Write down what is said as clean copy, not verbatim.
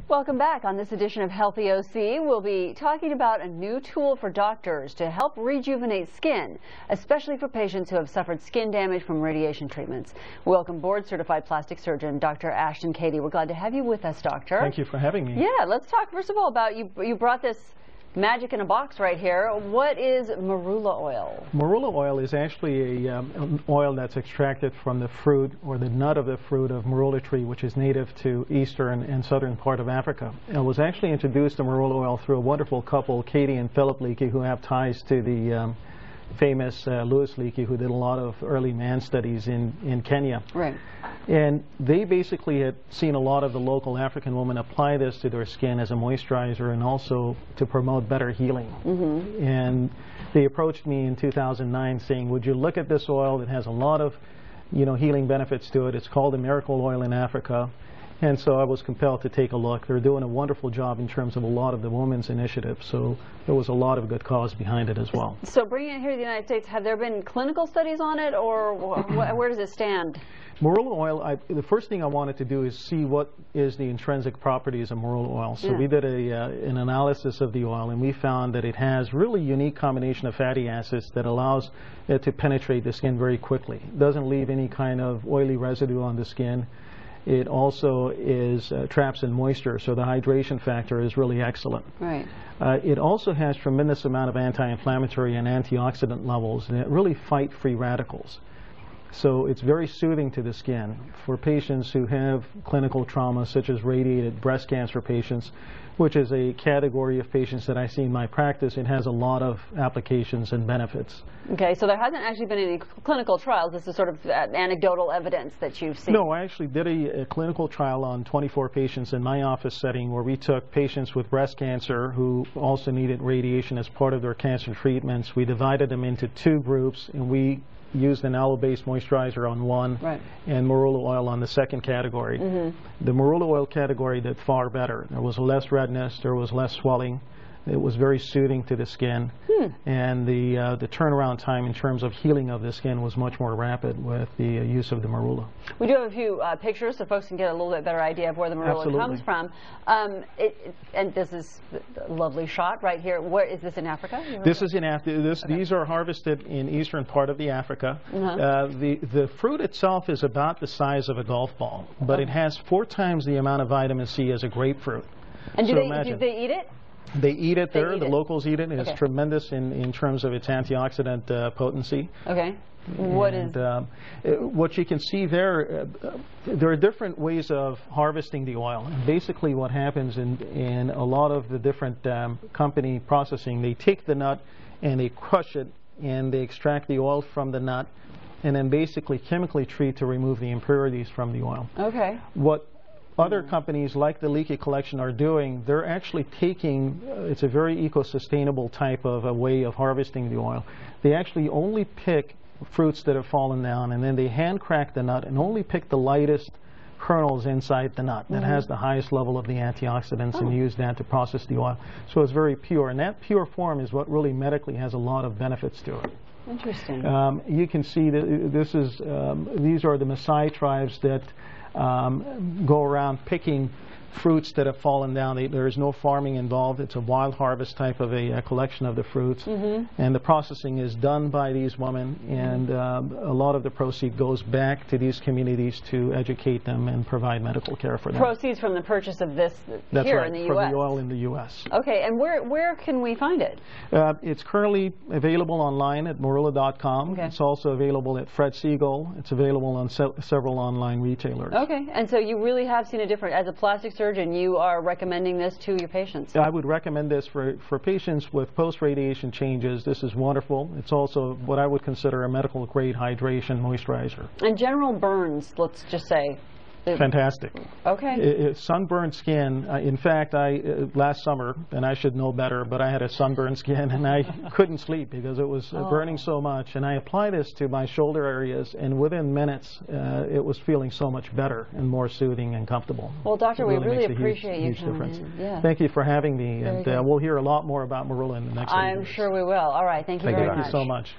Welcome back. On this edition of Healthy OC, we'll be talking about a new tool for doctors to help rejuvenate skin, especially for patients who have suffered skin damage from radiation treatments. Welcome board-certified plastic surgeon Dr. Ashton Kaidi. We're glad to have you with us, doctor. Thank you for having me. Yeah, let's talk first of all about you brought this magic in a box right here. What is marula oil? Marula oil is actually an oil that's extracted from the fruit or the nut of the fruit of marula tree, which is native to eastern and southern part of Africa. It was actually introduced to marula oil through a wonderful couple, Kaidi and Philip Leakey, who have ties to the famous Louis Leakey, who did a lot of early man studies in Kenya. Right. And they basically had seen a lot of the local African women apply this to their skin as a moisturizer and also to promote better healing. Mm-hmm. And they approached me in 2009 saying, would you look at this oil? It has a lot of, healing benefits to it. It's called the miracle oil in Africa. And so I was compelled to take a look. They're doing a wonderful job in terms of a lot of the women's initiatives. So there was a lot of good cause behind it as well. So bringing it here to the United States, have there been clinical studies on it, or where does it stand? Marula oil, the first thing I wanted to do is see what is the intrinsic properties of marula oil. So we did an analysis of the oil, and we found that it has really unique combination of fatty acids that allows it to penetrate the skin very quickly. It doesn't leave any kind of oily residue on the skin. It also traps in moisture, so the hydration factor is really excellent. Right. It also has tremendous amount of anti-inflammatory and antioxidant levels, and it really fight free radicals. So it's very soothing to the skin. For patients who have clinical trauma, such as radiated breast cancer patients, which is a category of patients that I see in my practice, it has a lot of applications and benefits. Okay, so there hasn't actually been any clinical trials. This is sort of anecdotal evidence that you've seen. No, I actually did a clinical trial on 24 patients in my office setting where we took patients with breast cancer who also needed radiation as part of their cancer treatments. We divided them into two groups, and we used an aloe-based moisturizer on one and marula oil on the second category. Mm-hmm. The marula oil category did far better. There was less redness, there was less swelling. It was very soothing to the skin, and the turnaround time in terms of healing of the skin was much more rapid with the use of the marula. We do have a few pictures so folks can get a little bit better idea of where the marula comes from. And this is a lovely shot right here. Where is this in Africa? This is in Africa. These are harvested in eastern part of the Africa. The fruit itself is about the size of a golf ball, but it has 4 times the amount of vitamin C as a grapefruit. And do they eat it? They eat it there. The locals eat it. It's tremendous in terms of its antioxidant potency. Okay. What you can see there, there are different ways of harvesting the oil. And basically what happens in a lot of the different company processing, they take the nut and they crush it and they extract the oil from the nut and then basically chemically treat to remove the impurities from the oil. Okay. What other companies like the Leakey Collection are doing, they're actually taking, it's a very eco-sustainable type of a way of harvesting the oil. They actually only pick fruits that have fallen down, and then they hand crack the nut and only pick the lightest kernels inside the nut that has the highest level of the antioxidants and use that to process the oil. So it's very pure, and that pure form is what really medically has a lot of benefits to it. Interesting. You can see that these are the Maasai tribes that go around picking fruits that have fallen down. There is no farming involved. It's a wild harvest type of a collection of the fruits. And the processing is done by these women, and a lot of the proceeds goes back to these communities to educate them and provide medical care for them. Proceeds from the purchase of this here in the U.S.? From the oil in the U.S. Okay, and where can we find it? It's currently available online at marula.com. Okay. It's also available at Fred Siegel. It's available on several online retailers. Okay, and so you really have seen a difference. As a plastic surgeon, you are recommending this to your patients? I would recommend this for patients with post-radiation changes. This is wonderful. It's also what I would consider a medical grade hydration moisturizer. And general burns, let's just say. Fantastic. Okay. Sunburned skin. In fact, last summer, and I should know better, but I had a sunburned skin and I couldn't sleep because it was burning so much. And I applied this to my shoulder areas, and within minutes, it was feeling so much better and more soothing and comfortable. Well, doctor, we really appreciate you coming in. Yeah. Thank you for having me, and we'll hear a lot more about marula in the next I'm sure we will. All right. Thank you very much. Thank you so much.